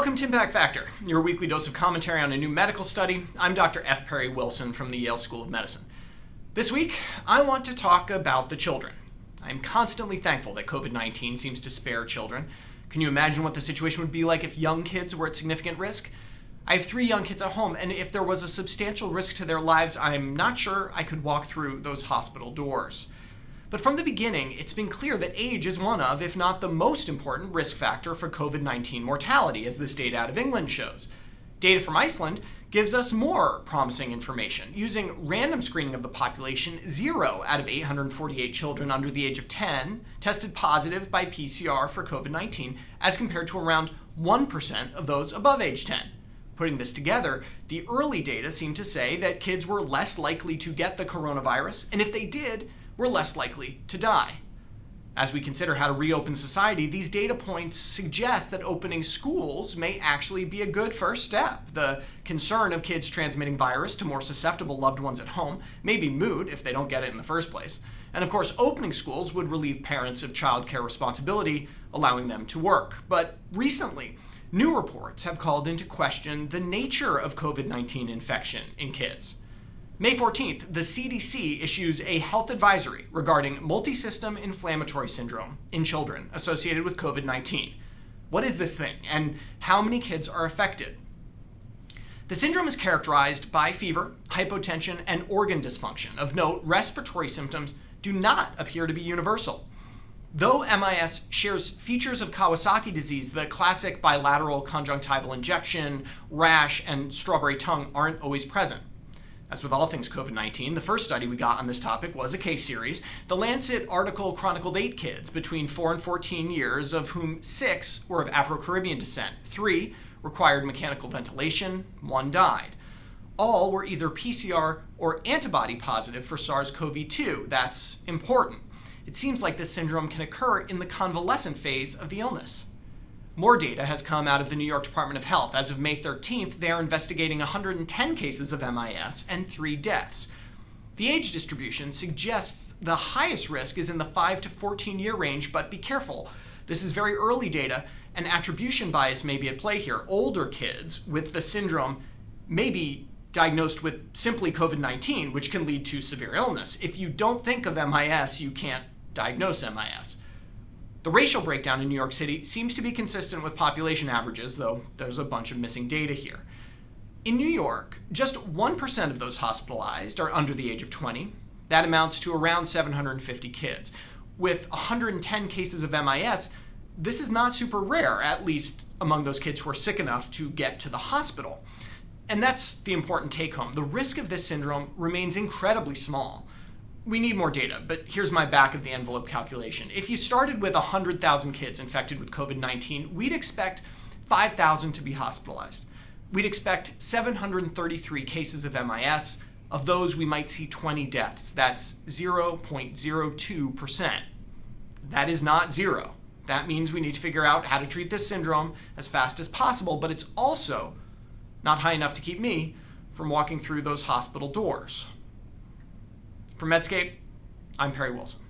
Welcome to Impact Factor, your weekly dose of commentary on a new medical study. I'm Dr. F. Perry Wilson from the Yale School of Medicine. This week, I want to talk about the children. I'm constantly thankful that COVID-19 seems to spare children. Can you imagine what the situation would be like if young kids were at significant risk? I have 3 young kids at home, and if there was a substantial risk to their lives, I'm not sure I could walk through those hospital doors. But from the beginning, it's been clear that age is one of, if not the most important, risk factor for COVID-19 mortality, as this data out of England shows. Data from Iceland gives us more promising information. Using random screening of the population, 0 out of 848 children under the age of 10 tested positive by PCR for COVID-19, as compared to around 1% of those above age 10. Putting this together, the early data seem to say that kids were less likely to get the coronavirus, and if they did, were less likely to die. As we consider how to reopen society, these data points suggest that opening schools may actually be a good first step. The concern of kids transmitting virus to more susceptible loved ones at home may be moot if they don't get it in the first place. And of course, opening schools would relieve parents of childcare responsibility, allowing them to work. But recently, new reports have called into question the nature of COVID-19 infection in kids. May 14th, the CDC issues a health advisory regarding multisystem inflammatory syndrome in children associated with COVID-19. What is this thing, and how many kids are affected? The syndrome is characterized by fever, hypotension, and organ dysfunction. Of note, respiratory symptoms do not appear to be universal. Though MIS shares features of Kawasaki disease, the classic bilateral conjunctival injection, rash, and strawberry tongue aren't always present. As with all things COVID-19, the first study we got on this topic was a case series. The Lancet article chronicled 8 kids between 4 and 14 years, of whom 6 were of Afro-Caribbean descent. 3 required mechanical ventilation, 1 died. All were either PCR or antibody positive for SARS-CoV-2. That's important. It seems like this syndrome can occur in the convalescent phase of the illness. More data has come out of the New York Department of Health. As of May 13th, they are investigating 110 cases of MIS and 3 deaths. The age distribution suggests the highest risk is in the 5 to 14 year range, but be careful. This is very early data, and attribution bias may be at play here. Older kids with the syndrome may be diagnosed with simply COVID-19, which can lead to severe illness. If you don't think of MIS, you can't diagnose MIS. The racial breakdown in New York City seems to be consistent with population averages, though there's a bunch of missing data here. In New York, just 1% of those hospitalized are under the age of 20. That amounts to around 750 kids. With 110 cases of MIS, this is not super rare, at least among those kids who are sick enough to get to the hospital. And that's the important take-home. The risk of this syndrome remains incredibly small. We need more data, but here's my back-of-the-envelope calculation. If you started with 100,000 kids infected with COVID-19, we'd expect 5,000 to be hospitalized. We'd expect 733 cases of MIS. Of those, we might see 20 deaths. That's 0.02%. That is not zero. That means we need to figure out how to treat this syndrome as fast as possible, but it's also not high enough to keep me from walking through those hospital doors. For Medscape, I'm Perry Wilson.